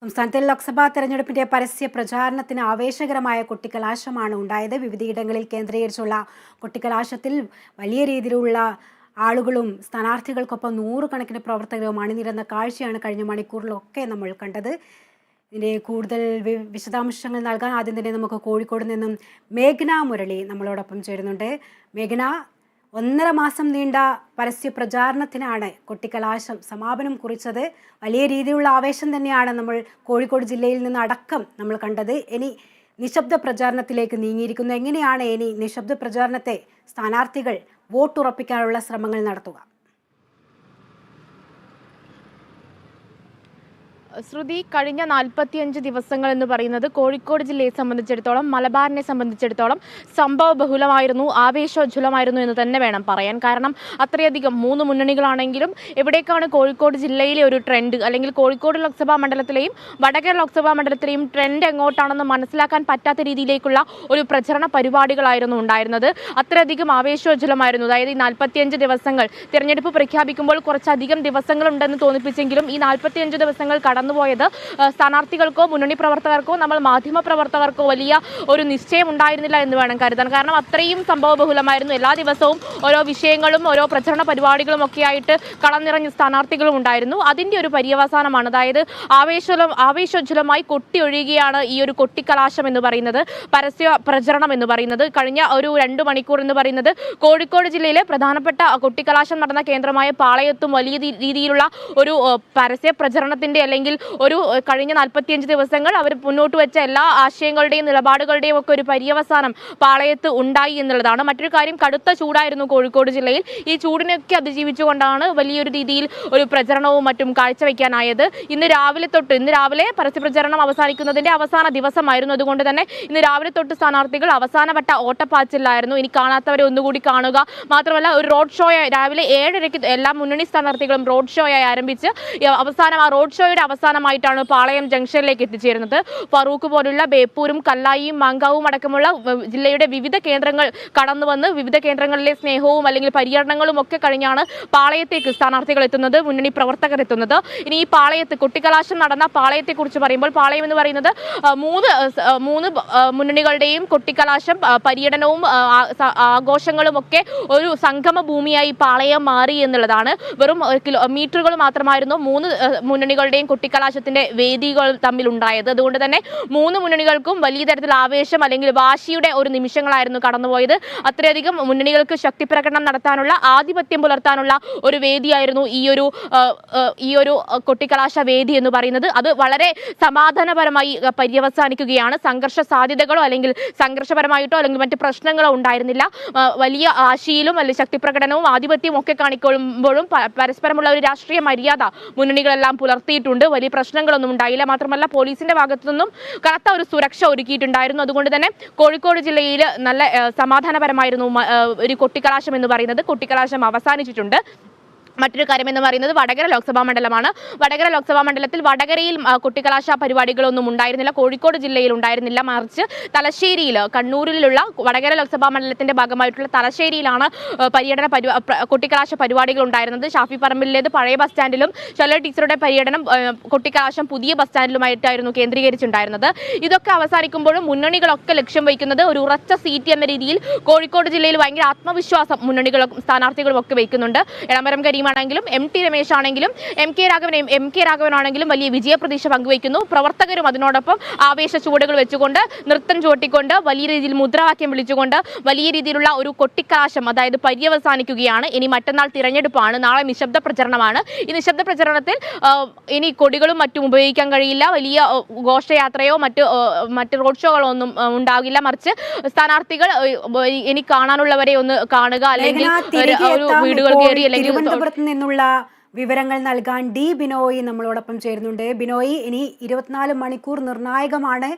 സംസ്ഥാനത്തിൽ ലോക്സഭാ തെരഞ്ഞെടുപ്പിന്റെ പരസ്യ പ്രചാരണത്തിന് ആവേശകരമായ കൊട്ടിക്കലാശമാണ് ഉണ്ടായത്. വിവിധയിടങ്ങളിൽ കേന്ദ്രീകരിച്ചുള്ള കൊട്ടിക്കലാശത്തിൽ വലിയ രീതിയിലുള്ള ആളുകളും സ്ഥാനാർത്ഥികൾക്കൊപ്പം നൂറുകണക്കിന് പ്രവർത്തകരും അണിനിരന്ന കാഴ്ചയാണ് കഴിഞ്ഞ മണിക്കൂറിലൊക്കെ നമ്മൾ കണ്ടത്. ഇതിൻ്റെ കൂടുതൽ വിശദാംശങ്ങൾ നൽകാൻ ആദ്യം തന്നെ നമുക്ക് കോഴിക്കോട് നിന്നും മേഘന മുരളി നമ്മളോടൊപ്പം ചേരുന്നുണ്ട്. മേഘന, 1.5 മാസം നീണ്ട പരസ്യ പ്രചാരണത്തിനാണ് കൊട്ടിക്കലാശം സമാപനം കുറിച്ചത്. വലിയ രീതിയിലുള്ള ആവേശം തന്നെയാണ് നമ്മൾ കോഴിക്കോട് ജില്ലയിൽ നിന്ന് അടക്കം നമ്മൾ കണ്ടത്. ഇനി നിശബ്ദ പ്രചാരണത്തിലേക്ക് നീങ്ങിയിരിക്കുന്നു. എങ്ങനെയാണ് ഇനി നിശബ്ദ പ്രചാരണത്തെ സ്ഥാനാർത്ഥികൾ വോട്ടുറപ്പിക്കാനുള്ള ശ്രമങ്ങൾ നടത്തുക? ശ്രുതി, കഴിഞ്ഞ 45 ദിവസങ്ങൾ എന്ന് പറയുന്നത് കോഴിക്കോട് ജില്ലയെ സംബന്ധിച്ചിടത്തോളം, മലബാറിനെ സംബന്ധിച്ചിടത്തോളം സംഭവ ബഹുലമായിരുന്നു, ആവേശോജ്വലമായിരുന്നു എന്ന് തന്നെ വേണം പറയാൻ. കാരണം അത്രയധികം 3 മുന്നണികളാണെങ്കിലും എവിടേക്കാണ് കോഴിക്കോട് ജില്ലയിലെ ഒരു ട്രെൻഡ്, അല്ലെങ്കിൽ കോഴിക്കോട് ലോക്സഭാ മണ്ഡലത്തിലെയും വടകര ലോക്സഭാ മണ്ഡലത്തിലെയും ട്രെൻഡ് എങ്ങോട്ടാണെന്ന് മനസ്സിലാക്കാൻ പറ്റാത്ത രീതിയിലേക്കുള്ള ഒരു പ്രചരണ പരിപാടികളായിരുന്നു ഉണ്ടായിരുന്നത്. അത്രയധികം ആവേശോജ്വലമായിരുന്നു. അതായത് ഈ 45 ദിവസങ്ങൾ, തിരഞ്ഞെടുപ്പ് പ്രഖ്യാപിക്കുമ്പോൾ കുറച്ചധികം ദിവസങ്ങളുണ്ടെന്ന് തോന്നിപ്പിച്ചെങ്കിലും ഈ 45 ദിവസങ്ങൾ കടന്നുപോയത് സ്ഥാനാർത്ഥികൾക്കോ മുന്നണി പ്രവർത്തകർക്കോ നമ്മൾ മാധ്യമ പ്രവർത്തകർക്കോ വലിയ ഒരു നിശ്ചയം ഉണ്ടായിരുന്നില്ല എന്ന് വേണം കരുതാൻ. കാരണം അത്രയും സംഭവബഹുലമായിരുന്നു. എല്ലാ ദിവസവും ഓരോ വിഷയങ്ങളും ഓരോ പ്രചരണ പരിപാടികളും ഒക്കെ ആയിട്ട് കളം നിറഞ്ഞ സ്ഥാനാർത്ഥികളും ഉണ്ടായിരുന്നു. അതിൻ്റെ ഒരു പര്യവസാനമാണ്, അതായത് ആവേശോജ്വലമായി കൊട്ടിയൊഴുകുകയാണ് ഈ ഒരു കൊട്ടിക്കലാശം എന്ന് പറയുന്നത്, പരസ്യ പ്രചരണം എന്ന് പറയുന്നത്. കഴിഞ്ഞ ഒരു 2 മണിക്കൂർ എന്ന് പറയുന്നത് കോഴിക്കോട് ജില്ലയിലെ പ്രധാനപ്പെട്ട കൊട്ടിക്കലാശം നടന്ന കേന്ദ്രമായ പാളയത്തും വലിയ രീതിയിലുള്ള ഒരു പരസ്യ പ്രചരണത്തിന്റെ അല്ലെങ്കിൽ ഒരു കഴിഞ്ഞ 45 ദിവസങ്ങൾ അവർ മുന്നോട്ട് വെച്ച എല്ലാ ആശയങ്ങളുടെയും നിലപാടുകളുടെയും ഒക്കെ ഒരു പര്യവസാനം പാളയത്ത് ഉണ്ടായി എന്നുള്ളതാണ്. മറ്റൊരു കാര്യം, കടുത്ത ചൂടായിരുന്നു കോഴിക്കോട് ജില്ലയിൽ. ഈ ചൂടിനൊക്കെ അതിജീവിച്ചുകൊണ്ടാണ് വലിയൊരു രീതിയിൽ ഒരു പ്രചരണവും മറ്റും കാഴ്ചവെക്കാനായത്. ഇന്ന് രാവിലെ പരസ്യപ്രചരണം അവസാനിക്കുന്നതിന്റെ അവസാന ദിവസമായിരുന്നു. അതുകൊണ്ട് തന്നെ ഇന്ന് രാവിലെ തൊട്ട് സ്ഥാനാർത്ഥികൾ അവസാനവട്ട ഓട്ടപ്പാച്ചിലായിരുന്നു. ഇനി കാണാത്തവരെ ഒന്നുകൂടി കാണുക, മാത്രമല്ല ഒരു റോഡ് ഷോ രാവിലെ 7:30 എല്ലാ മുന്നണി സ്ഥാനാർത്ഥികളും റോഡ് ഷോയായി ആരംഭിച്ച് അവസാനം ആ റോഡ് ഷോയുടെ അവസാനമായിട്ടാണ് പാളയം ജംഗ്ഷനിലേക്ക് എത്തിച്ചേരുന്നത്. ഫറൂഖ് പോലുള്ള ബേപ്പൂരും കല്ലായിയും മാങ്കാവും അടക്കമുള്ള ജില്ലയുടെ വിവിധ കേന്ദ്രങ്ങൾ കടന്നു വന്ന് വിവിധ കേന്ദ്രങ്ങളിലെ സ്നേഹവും അല്ലെങ്കിൽ പര്യടനങ്ങളും ഒക്കെ കഴിഞ്ഞാണ് പാളയത്തേക്ക് സ്ഥാനാർത്ഥികൾ എത്തുന്നത്, മുന്നണി പ്രവർത്തകർ എത്തുന്നത്. ഇനി ഈ പാളയത്ത് കൊട്ടിക്കലാശം നടന്ന പാളയത്തെ കുറിച്ച് പറയുമ്പോൾ, പാളയം എന്ന് പറയുന്നത് മൂന്ന് മുന്നണികളുടെയും കൊട്ടിക്കലാശം, പര്യടനവും ആഘോഷങ്ങളും ഒക്കെ ഒരു സംഗമ ഭൂമിയായി പാളയം മാറി എന്നുള്ളതാണ്. വെറും മീറ്ററുകൾ മാത്രമായിരുന്നു 3 മുന്നണികളുടെയും കൊട്ടിക്കലാശത്തിന്റെ വേദികൾ തമ്മിലുണ്ടായത്. അതുകൊണ്ട് തന്നെ 3 മുന്നണികൾക്കും വലിയ തരത്തിൽ ആവേശം അല്ലെങ്കിൽ വാശിയുടെ ഒരു നിമിഷങ്ങളായിരുന്നു കടന്നുപോയത്. അത്രയധികം മുന്നണികൾക്ക് ശക്തി പ്രകടനം നടത്താനുള്ള, ആധിപത്യം പുലർത്താനുള്ള ഒരു വേദിയായിരുന്നു ഈ ഒരു കൊട്ടിക്കലാശ വേദി എന്ന് പറയുന്നത്. അത് വളരെ സമാധാനപരമായി പര്യവസാനിക്കുകയാണ്. സംഘർഷ സാധ്യതകളോ അല്ലെങ്കിൽ സംഘർഷപരമായിട്ടോ അല്ലെങ്കിൽ മറ്റ് പ്രശ്നങ്ങളോ ഉണ്ടായിരുന്നില്ല. വലിയ ആശയിലും അല്ലെങ്കിൽ ശക്തി പ്രകടനവും ആധിപത്യവും ഒക്കെ കാണിക്കുമ്പോഴും പരസ്പരമുള്ള ഒരു രാഷ്ട്രീയ മര്യാദ മുന്നണികളെല്ലാം പുലർത്തിയിട്ടുണ്ട്. വലിയ പ്രശ്നങ്ങളൊന്നും ഉണ്ടായില്ല. മാത്രമല്ല പോലീസിന്റെ ഭാഗത്തു നിന്നും കനത്ത ഒരു സുരക്ഷ ഒരുക്കിയിട്ടുണ്ടായിരുന്നു. അതുകൊണ്ട് തന്നെ കോഴിക്കോട് ജില്ലയിൽ നല്ല സമാധാനപരമായിരുന്നു ഒരു കൊട്ടിക്കലാശം എന്ന് പറയുന്നത്. കൊട്ടിക്കലാശം അവസാനിച്ചിട്ടുണ്ട്. മറ്റൊരു കാര്യം എന്ന് പറയുന്നത് വടകര ലോക്സഭാ മണ്ഡലമാണ്. വടകര ലോക്സഭാ മണ്ഡലത്തിൽ വടകരയിൽ കൊട്ടിക്കലാശ പരിപാടികളൊന്നും ഉണ്ടായിരുന്നില്ല, കോഴിക്കോട് ജില്ലയിൽ ഉണ്ടായിരുന്നില്ല. മറിച്ച് തലശ്ശേരിയിൽ, കണ്ണൂരിലുള്ള വടകര ലോക്സഭാ മണ്ഡലത്തിന്റെ ഭാഗമായിട്ടുള്ള തലശ്ശേരിയിലാണ് കൊട്ടിക്കലാശ പരിപാടികൾ ഉണ്ടായിരുന്നത്. ഷാഫി പറമ്പിലേത് പഴയ ബസ് സ്റ്റാൻഡിലും ശൈലജ ടീച്ചറുടെ പര്യടനം കൊട്ടിക്കലാശം പുതിയ ബസ് സ്റ്റാൻഡിലുമായിട്ടായിരുന്നു കേന്ദ്രീകരിച്ചിട്ടുണ്ടായിരുന്നത്. ഇതൊക്കെ അവസാനിക്കുമ്പോഴും മുന്നണികളൊക്കെ ലക്ഷ്യം വയ്ക്കുന്നത് ഒരു ഉറച്ച സീറ്റ് എന്ന രീതിയിൽ കോഴിക്കോട് ജില്ലയിൽ ഭയങ്കര ആത്മവിശ്വാസം മുന്നണികളും സ്ഥാനാർത്ഥികളും ഒക്കെ വയ്ക്കുന്നുണ്ട്. എളമരം കരീം ആണെങ്കിലും MT രമേശ് ആണെങ്കിലും എം കെ രാഘവനാണെങ്കിലും വലിയ വിജയപ്രതീക്ഷ പങ്കുവയ്ക്കുന്നു. പ്രവർത്തകരും അതിനോടൊപ്പം ആവേശ ചുവടുകൾ വെച്ചുകൊണ്ട്, നൃത്തം ചുവട്ടിക്കൊണ്ട്, വലിയ രീതിയിൽ മുദ്രാവാക്യം വിളിച്ചുകൊണ്ട് വലിയ രീതിയിലുള്ള ഒരു കൊട്ടിക്കലാശം, അതായത് പര്യവസാനിക്കുകയാണ്. ഇനി മറ്റന്നാൾ തിരഞ്ഞെടുപ്പാണ്, നാളെ നിശബ്ദ പ്രചരണമാണ്. ഈ നിശബ്ദ പ്രചരണത്തിൽ ഇനി കൊടികളും മറ്റും ഉപയോഗിക്കാൻ കഴിയില്ല. വലിയ ഘോഷയാത്രയോ മറ്റ് റോഡ് ഷോകളോ ഒന്നും ഉണ്ടാകില്ല. മറിച്ച് സ്ഥാനാർത്ഥികൾ ഇനി കാണാനുള്ളവരെ ഒന്ന് കാണുക, അല്ലെങ്കിൽ ഒരു വീടുകൾ കയറി അല്ലെങ്കിൽ നിന്നുള്ള വിവരങ്ങൾ നൽകാൻ ഡി ബിനോയ് നമ്മളോടൊപ്പം ചേരുന്നുണ്ട്. ബിനോയ്, ഇനി 24 മണിക്കൂർ നിർണായകമാണ്.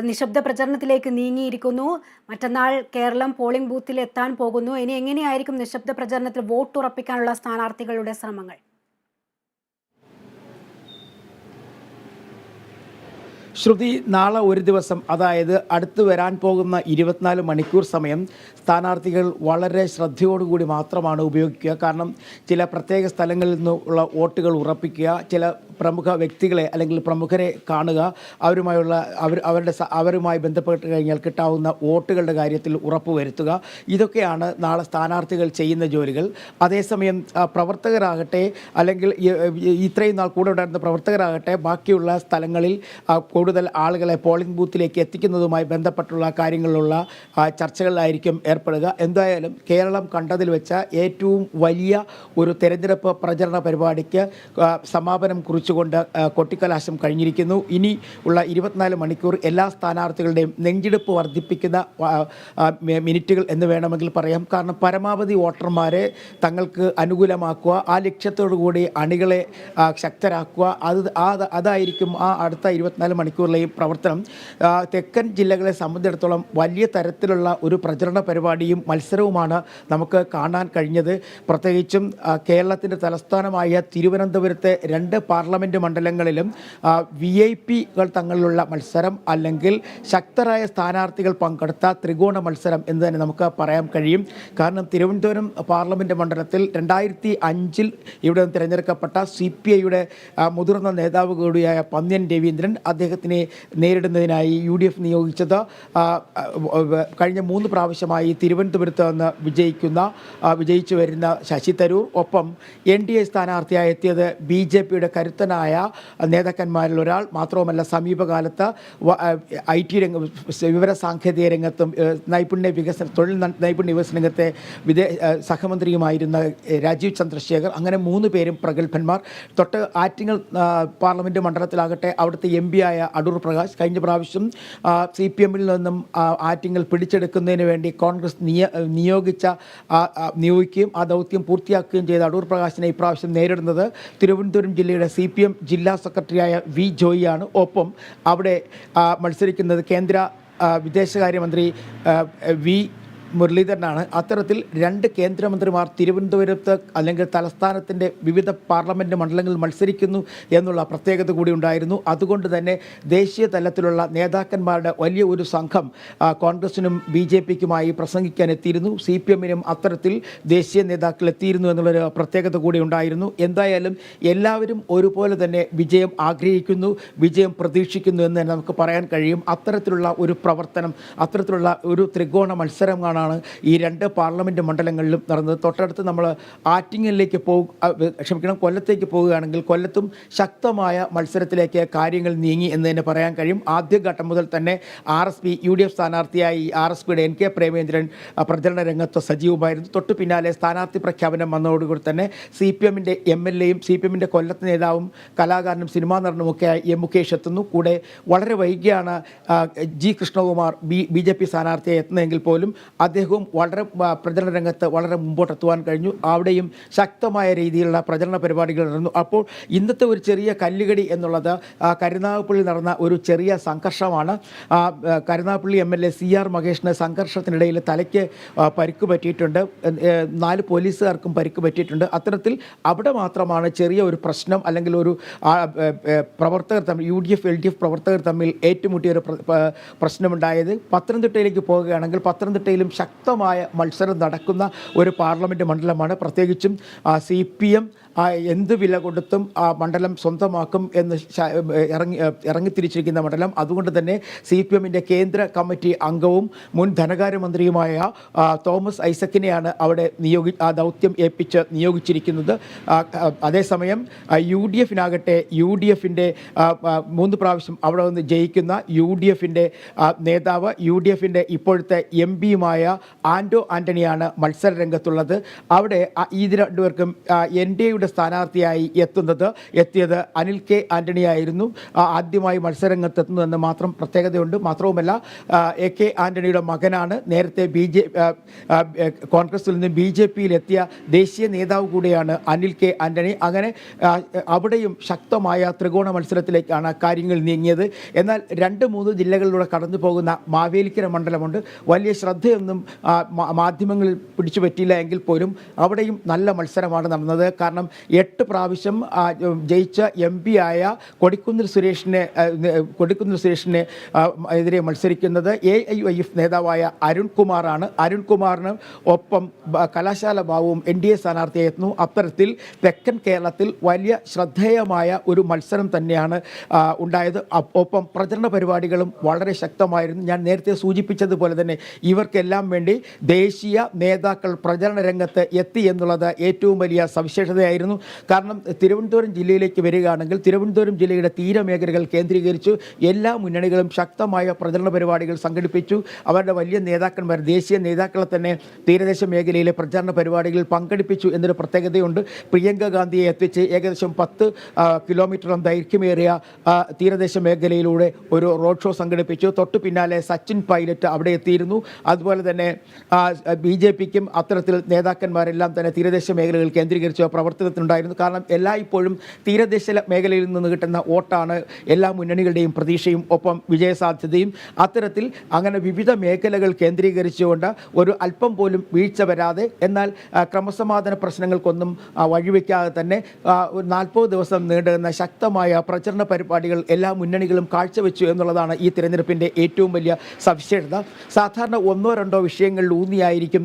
നിശബ്ദ പ്രചരണത്തിലേക്ക് നീങ്ങിയിരിക്കുന്നു. മറ്റന്നാൾ കേരളം പോളിംഗ് ബൂത്തിൽ എത്താൻ പോകുന്നു. ഇനി എങ്ങനെയായിരിക്കും നിശബ്ദ പ്രചരണത്തിൽ വോട്ടുറപ്പിക്കാനുള്ള സ്ഥാനാർത്ഥികളുടെ ശ്രമങ്ങൾ? ശ്രുതി, നാളെ ഒരു ദിവസം, അതായത് അടുത്ത് വരാൻ പോകുന്ന 24 മണിക്കൂർ സമയം സ്ഥാനാർത്ഥികൾ വളരെ ശ്രദ്ധയോടുകൂടി മാത്രമാണ് ഉപയോഗിക്കുക. കാരണം ചില പ്രത്യേക സ്ഥലങ്ങളിൽ നിന്നുള്ള വോട്ടുകൾ ഉറപ്പിക്കുക, ചില പ്രമുഖ വ്യക്തികളെ അല്ലെങ്കിൽ പ്രമുഖരെ കാണുക, അവരുമായി ബന്ധപ്പെട്ട് കഴിഞ്ഞാൽ കിട്ടാവുന്ന വോട്ടുകളുടെ കാര്യത്തിൽ ഉറപ്പുവരുത്തുക, ഇതൊക്കെയാണ് നാളെ സ്ഥാനാർത്ഥികൾ ചെയ്യുന്ന ജോലികൾ. അതേസമയം പ്രവർത്തകരാകട്ടെ അല്ലെങ്കിൽ ഇത്രയും നാൾ കൂടെ ഉണ്ടായിരുന്ന പ്രവർത്തകരാകട്ടെ ബാക്കിയുള്ള സ്ഥലങ്ങളിൽ കൂടുതൽ ആളുകളെ പോളിംഗ് ബൂത്തിലേക്ക് എത്തിക്കുന്നതുമായി ബന്ധപ്പെട്ടുള്ള കാര്യങ്ങളിലുള്ള ചർച്ചകളിലായിരിക്കും ഏർപ്പെടുക. എന്തായാലും കേരളം കണ്ടതിൽ വെച്ച ഏറ്റവും വലിയ ഒരു തെരഞ്ഞെടുപ്പ് പ്രചരണ പരിപാടിക്ക് സമാപനം കുറിച്ചുകൊണ്ട് കൊട്ടിക്കലാശം കഴിഞ്ഞിരിക്കുന്നു. ഇനി ഉള്ള 24 മണിക്കൂർ എല്ലാ സ്ഥാനാർത്ഥികളുടെയും നെഞ്ചിടിപ്പ് വർദ്ധിപ്പിക്കുന്ന മിനിറ്റുകൾ എന്ന് വേണമെങ്കിൽ പറയാം. കാരണം പരമാവധി വോട്ടർമാരെ തങ്ങൾക്ക് അനുകൂലമാക്കുക, ആ ലക്ഷ്യത്തോടു കൂടി അണികളെ ശക്തരാക്കുക, അതായിരിക്കും ആ അടുത്ത 24 മണിക്കൂറിലെയും പ്രവർത്തനം. തെക്കൻ ജില്ലകളെ സംബന്ധിച്ചിടത്തോളം വലിയ തരത്തിലുള്ള ഒരു പ്രചരണ പരിപാടിയും മത്സരവുമാണ് നമുക്ക് കാണാൻ കഴിഞ്ഞത്. പ്രത്യേകിച്ചും കേരളത്തിൻ്റെ തലസ്ഥാനമായ തിരുവനന്തപുരത്തെ 2 പാർലമെൻറ്റ് മണ്ഡലങ്ങളിലും VIP-കൾ തങ്ങളിലുള്ള മത്സരം അല്ലെങ്കിൽ ശക്തരായ സ്ഥാനാർത്ഥികൾ പങ്കെടുത്ത ത്രികോണ മത്സരം എന്ന് തന്നെ നമുക്ക് പറയാൻ കഴിയും. കാരണം തിരുവനന്തപുരം പാർലമെൻറ്റ് മണ്ഡലത്തിൽ 2005 ഇവിടെ തിരഞ്ഞെടുക്കപ്പെട്ട CPI-യുടെ മുതിർന്ന നേതാവ് കൂടിയായ പന്ന്യൻ രവീന്ദ്രൻ അദ്ദേഹത്തിനെ നേരിടുന്നതിനായി UDF നിയോഗിച്ചത് കഴിഞ്ഞ 3 പ്രാവശ്യമായി തിരുവനന്തപുരത്ത് നിന്ന് വിജയിച്ചു വരുന്ന ശശി തരൂർ, ഒപ്പം NDA സ്ഥാനാർത്ഥിയായി എത്തിയത് BJP-യുടെ കരുത്തനായ നേതാക്കന്മാരിൽ ഒരാൾ. മാത്രവുമല്ല സമീപകാലത്ത് IT വിവര സാങ്കേതിക രംഗത്തും തൊഴിൽ നൈപുണ്യ വികസന രംഗത്തെ സഹമന്ത്രിയുമായിരുന്ന രാജീവ് ചന്ദ്രശേഖർ. അങ്ങനെ 3 പേരും പ്രഗത്ഭന്മാർ. തൊട്ട് ആറ്റിങ്ങൽ പാർലമെൻറ്റ് മണ്ഡലത്തിലാകട്ടെ അവിടുത്തെ MP ആയ അടൂർ പ്രകാശ് കഴിഞ്ഞ പ്രാവശ്യം CPM-ൽ നിന്നും ആറ്റിങ്ങൽ പിടിച്ചെടുക്കുന്നതിന് വേണ്ടി കോൺഗ്രസ് നിയോഗിക്കുകയും ആ ദൗത്യം പൂർത്തിയാക്കുകയും ചെയ്ത അടൂർ പ്രകാശിനെ ഇപ്രാവശ്യം നേരിടുന്നത് തിരുവനന്തപുരം ജില്ലയുടെ CPM ജില്ലാ സെക്രട്ടറിയായ V ജോയിയാണ്. ഒപ്പം അവിടെ മത്സരിക്കുന്നത് കേന്ദ്ര വിദേശകാര്യമന്ത്രി V മുരളീധരനാണ്. അത്തരത്തിൽ 2 കേന്ദ്രമന്ത്രിമാർ തിരുവനന്തപുരത്ത് അല്ലെങ്കിൽ തലസ്ഥാനത്തിൻ്റെ വിവിധ പാർലമെൻറ്റ് മണ്ഡലങ്ങളിൽ മത്സരിക്കുന്നു എന്നുള്ള പ്രത്യേകത കൂടി ഉണ്ടായിരുന്നു. അതുകൊണ്ട് തന്നെ ദേശീയ തലത്തിലുള്ള നേതാക്കന്മാരുടെ വലിയ ഒരു സംഘം കോൺഗ്രസിനും BJP-ക്കുമായി പ്രസംഗിക്കാൻ എത്തിയിരുന്നു. CPM-നും അത്തരത്തിൽ ദേശീയ നേതാക്കൾ എത്തിയിരുന്നു എന്നുള്ളൊരു പ്രത്യേകത കൂടി ഉണ്ടായിരുന്നു. എന്തായാലും എല്ലാവരും ഒരുപോലെ തന്നെ വിജയം ആഗ്രഹിക്കുന്നു, വിജയം പ്രതീക്ഷിക്കുന്നു എന്ന് തന്നെ നമുക്ക് പറയാൻ കഴിയും. അത്തരത്തിലുള്ള ഒരു പ്രവർത്തനം, അത്തരത്തിലുള്ള ഒരു ത്രികോണ മത്സരമാണ് ഈ 2 പാർലമെൻറ്റ് മണ്ഡലങ്ങളിലും നടന്നത്. തൊട്ടടുത്ത് നമ്മൾ ആറ്റിങ്ങലിലേക്ക് കൊല്ലത്തേക്ക് പോവുകയാണെങ്കിൽ കൊല്ലത്തും ശക്തമായ മത്സരത്തിലേക്ക് കാര്യങ്ങൾ നീങ്ങി എന്ന് തന്നെ പറയാൻ കഴിയും. ആദ്യഘട്ടം മുതൽ തന്നെ RSP UDF സ്ഥാനാർത്ഥിയായി RSPയുടെ NK പ്രേമേന്ദ്രൻ പ്രചരണ രംഗത്ത് സജീവമായിരുന്നു. തൊട്ടു പിന്നാലെ സ്ഥാനാർത്ഥി പ്രഖ്യാപനം വന്നതോടുകൂടി തന്നെ CPM-ൻ്റെ MLA-യും CPM-ൻ്റെ കൊല്ലത്ത് നേതാവും കലാകാരനും സിനിമാ നടനുമൊക്കെയായി M മുകേഷ് എത്തുന്നു. കൂടെ വളരെ വൈകിയാണ് G കൃഷ്ണകുമാർ BJP സ്ഥാനാർത്ഥിയായി എത്തുന്നതെങ്കിൽ പോലും അദ്ദേഹവും വളരെ പ്രചരണ രംഗത്ത് വളരെ മുമ്പോട്ടെത്തുവാൻ കഴിഞ്ഞു. അവിടെയും ശക്തമായ രീതിയിലുള്ള പ്രചരണ പരിപാടികൾ നടന്നു. അപ്പോൾ ഇന്നത്തെ ഒരു ചെറിയ കല്ലുകടി എന്നുള്ളത് കരുനാഗപ്പള്ളി നടന്ന ഒരു ചെറിയ സംഘർഷമാണ്. കരുനാഗപ്പള്ളി MLA CR മഹേഷിന് സംഘർഷത്തിനിടയിൽ തലയ്ക്ക് പരിക്ക് പറ്റിയിട്ടുണ്ട്, 4 പോലീസുകാർക്കും പരിക്ക് പറ്റിയിട്ടുണ്ട്. അത്തരത്തിൽ അവിടെ മാത്രമാണ് ചെറിയ ഒരു പ്രശ്നം അല്ലെങ്കിൽ ഒരു പ്രവർത്തകർ തമ്മിൽ UDF LDF പ്രവർത്തകർ തമ്മിൽ ഏറ്റുമുട്ടിയൊരു പ്രശ്നമുണ്ടായത്. പത്തനംതിട്ടയിലേക്ക് പോവുകയാണെങ്കിൽ പത്തനംതിട്ടയിലും ശക്തമായ മത്സരം നടക്കുന്ന ഒരു പാർലമെൻറ്റ് മണ്ഡലമാണ്. പ്രത്യേകിച്ചും CPM എന്ത് വില കൊടുത്തും ആ മണ്ഡലം സ്വന്തമാക്കും എന്ന് ഇറങ്ങിത്തിരിച്ചിരിക്കുന്ന മണ്ഡലം. അതുകൊണ്ട് തന്നെ CPM-ൻ്റെ കേന്ദ്ര കമ്മിറ്റി അംഗവും മുൻ ധനകാര്യമന്ത്രിയുമായ തോമസ് ഐസക്കിനെയാണ് അവിടെ ആ ദൗത്യം ഏൽപ്പിച്ച് നിയോഗിച്ചിരിക്കുന്നത്. അതേസമയം UDF-നാകട്ടെ UDF-ൻ്റെ 3 പ്രാവശ്യം അവിടെ വന്ന് ജയിക്കുന്ന UDF-ൻ്റെ നേതാവ് UDF-ൻ്റെ ഇപ്പോഴത്തെ MP-യുമായ ആൻഡോ ആൻ്റണിയാണ് മത്സര രംഗത്തുള്ളത്. അവിടെ ഈ 2 പേർക്കും NDA-യുടെ സ്ഥാനാർത്ഥിയായി എത്തിയത് അനിൽ K ആൻ്റണി ആയിരുന്നു. ആദ്യമായി മത്സരരംഗത്തെത്തുന്നതെന്ന് മാത്രം പ്രത്യേകതയുണ്ട്. മാത്രവുമല്ല AK ആൻ്റണിയുടെ മകനാണ്. നേരത്തെ കോൺഗ്രസിൽ നിന്ന് BJP-യിലെത്തിയ ദേശീയ നേതാവ് കൂടിയാണ് അനിൽ K ആൻ്റണി. അങ്ങനെ അവിടെയും ശക്തമായ ത്രികോണ മത്സരത്തിലേക്കാണ് കാര്യങ്ങൾ നീങ്ങിയത്. എന്നാൽ 2-3 ജില്ലകളിലൂടെ കടന്നു പോകുന്ന മാവേലിക്കര മണ്ഡലമുണ്ട്. വലിയ ശ്രദ്ധയൊന്നും മാധ്യമങ്ങളിൽ പിടിച്ചു പറ്റിയില്ല എങ്കിൽ പോലും അവിടെയും നല്ല മത്സരമാണ് നടന്നത്. കാരണം 8 പ്രാവശ്യം ജയിച്ച MP ആയ കൊടിക്കുന്നിൽ സുരേഷിനെ എതിരെ മത്സരിക്കുന്നത് AIYF നേതാവായ അരുൺകുമാറാണ്. അരുൺകുമാറിന് ഒപ്പം കലാശാല ബാബുവും NDA സ്ഥാനാർത്ഥിയായി എത്തുന്നു. അത്തരത്തിൽ തെക്കൻ കേരളത്തിൽ വലിയ ശ്രദ്ധേയമായ ഒരു മത്സരം തന്നെയാണ് ഉണ്ടായത്. ഒപ്പം പ്രചരണ പരിപാടികളും വളരെ ശക്തമായിരുന്നു. ഞാൻ നേരത്തെ സൂചിപ്പിച്ചതുപോലെ തന്നെ ഇവർക്കെല്ലാം വേണ്ടി ദേശീയ നേതാക്കൾ പ്രചരണ രംഗത്ത് എത്തി എന്നുള്ളത് ഏറ്റവും വലിയ സവിശേഷതയായിരുന്നു. കാരണം തിരുവനന്തപുരം ജില്ലയിലേക്ക് വരികയാണെങ്കിൽ തിരുവനന്തപുരം ജില്ലയുടെ തീരമേഖലകൾ കേന്ദ്രീകരിച്ചു എല്ലാ മുന്നണികളും ശക്തമായ പ്രചരണ പരിപാടികൾ സംഘടിപ്പിച്ചു. അവരുടെ വലിയ നേതാക്കന്മാർ, ദേശീയ നേതാക്കളെ തന്നെ തീരദേശ മേഖലയിലെ പ്രചാരണ പരിപാടികളിൽ പങ്കെടുപ്പിച്ചു എന്നൊരു പ്രത്യേകതയുണ്ട്. പ്രിയങ്ക ഗാന്ധിയെ എത്തിച്ച് ഏകദേശം 10 കിലോമീറ്ററോളം ദൈർഘ്യമേറിയ തീരദേശ മേഖലയിലൂടെ ഒരു റോഡ് ഷോ സംഘടിപ്പിച്ചു. തൊട്ടു പിന്നാലെ സച്ചിൻ പൈലറ്റ് അവിടെ എത്തിയിരുന്നു. അതുപോലെ തന്നെ BJPക്കും അത്തരത്തിൽ നേതാക്കന്മാരെല്ലാം തന്നെ തീരദേശ മേഖലകൾ കേന്ദ്രീകരിച്ച് പ്രവർത്തനത്തിനുണ്ടായിരുന്നു. കാരണം ഇപ്പോഴും തീരദേശ മേഖലയിൽ നിന്ന് കിട്ടുന്ന വോട്ടാണ് എല്ലാ മുന്നണികളുടെയും പ്രതീക്ഷയും ഒപ്പം വിജയസാധ്യതയും. അത്തരത്തിൽ അങ്ങനെ വിവിധ മേഖലകൾ കേന്ദ്രീകരിച്ചുകൊണ്ട് ഒരു അല്പം പോലും വീഴ്ച വരാതെ, എന്നാൽ ക്രമസമാധാന പ്രശ്നങ്ങൾക്കൊന്നും വഴിവെക്കാതെ തന്നെ 40 ദിവസം നീണ്ടുനിന്ന ശക്തമായ പ്രചരണ പരിപാടികൾ എല്ലാ മുന്നണികളും കാഴ്ചവെച്ചു എന്നുള്ളതാണ് ഈ തിരഞ്ഞെടുപ്പിൻ്റെ ഏറ്റവും വലിയ സവിശേഷത. സാധാരണ 1-2 വിഷയങ്ങളിൽ ഊന്നിയായിരിക്കും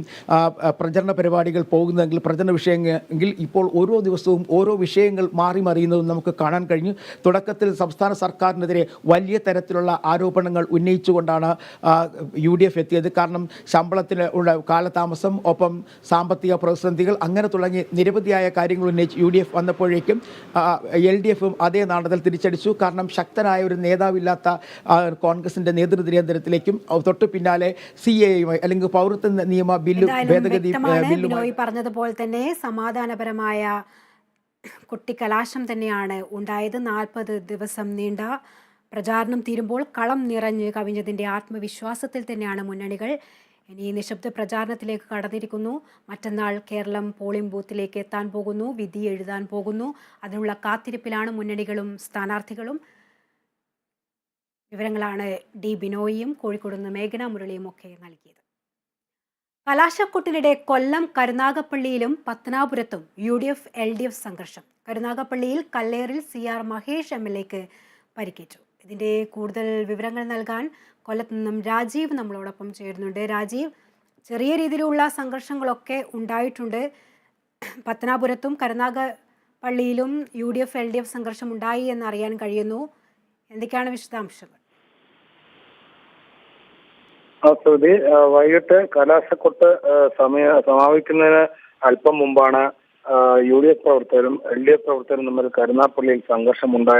പ്രചരണ പരിപാടികൾ പോകുന്നതെങ്കിൽ, പ്രചരണ വിഷയമെങ്കിൽ ഇപ്പോൾ ഓരോ ദിവസവും ഓരോ വിഷയങ്ങൾ മാറി മറിയുന്നതും നമുക്ക് കാണാൻ കഴിഞ്ഞു. തുടക്കത്തിൽ സംസ്ഥാന സർക്കാരിനെതിരെ വലിയ തരത്തിലുള്ള ആരോപണങ്ങൾ ഉന്നയിച്ചുകൊണ്ടാണ് UDF എത്തിയത്. കാരണം ശമ്പളത്തിന് ഉള്ള കാലതാമസം, ഒപ്പം സാമ്പത്തിക പ്രതിസന്ധികൾ, അങ്ങനെ തുടങ്ങി നിരവധിയായ കാര്യങ്ങൾ ഉന്നയിച്ച് UDF വന്നപ്പോഴേക്കും LDFും അതേ നാണത്തിൽ തിരിച്ചടിച്ചു. കാരണം ശക്തനായ ഒരു നേതാവില്ലാത്ത കോൺഗ്രസിൻ്റെ നേതൃനിരന്തരത്തിലേക്കും തൊട്ടു പിന്നാലെ CAA അല്ലെങ്കിൽ പൗരത്വ നിയമ ബില്ല് ഭേദഗതി ബില്ലുമായി പറഞ്ഞതുപോലെ തന്നെ സമാധാനപരമായ കൊട്ടിക്കലാശം തന്നെയാണ് ഉണ്ടായത്. 40 ദിവസം നീണ്ട പ്രചാരണം തീരുമ്പോൾ കളം നിറഞ്ഞ് കവിഞ്ഞതിൻ്റെ ആത്മവിശ്വാസത്തിൽ തന്നെയാണ് മുന്നണികൾ. ഇനി നിശബ്ദ പ്രചാരണത്തിലേക്ക് കടന്നിരിക്കുന്നു. മറ്റന്നാൾ കേരളം പോളിംഗ് ബൂത്തിലേക്ക് എത്താൻ പോകുന്നു, വിധി എഴുതാൻ പോകുന്നു. അതിനുള്ള കാത്തിരിപ്പിലാണ് മുന്നണികളും സ്ഥാനാർത്ഥികളും. വിവരങ്ങളാണ് D ബിനോയിയും കോഴിക്കോട് നിന്ന് മേഘന മുരളിയും ഒക്കെ നൽകിയത്. കലാശക്കൊട്ടിനിടെ കൊല്ലം കരുനാഗപ്പള്ളിയിലും പത്തനാപുരത്തും UDF LDF സംഘർഷം. കരുനാഗപ്പള്ളിയിൽ കല്ലേറിൽ CR മഹേഷ് MLAക്ക് പരിക്കേറ്റു. ഇതിൻ്റെ കൂടുതൽ വിവരങ്ങൾ നൽകാൻ കൊല്ലത്ത് നിന്നും രാജീവ് നമ്മളോടൊപ്പം ചേരുന്നുണ്ട്. രാജീവ്, ചെറിയ രീതിയിലുള്ള സംഘർഷങ്ങളൊക്കെ ഉണ്ടായിട്ടുണ്ട്. പത്തനാപുരത്തും കരുനാഗപ്പള്ളിയിലും UDF LDF സംഘർഷം ഉണ്ടായി എന്നറിയാൻ കഴിയുന്നു. എന്തൊക്കെയാണ് വിശദാംശങ്ങൾ? ശ്രുതി, വൈകിട്ട് കലാശക്കൊട്ട് സമാപിക്കുന്നതിന് അല്പം മുമ്പാണ് UDF പ്രവർത്തകരും LDF പ്രവർത്തകരും തമ്മിൽ കരുനാഗപ്പള്ളിയിൽ സംഘർഷമുണ്ടായത്.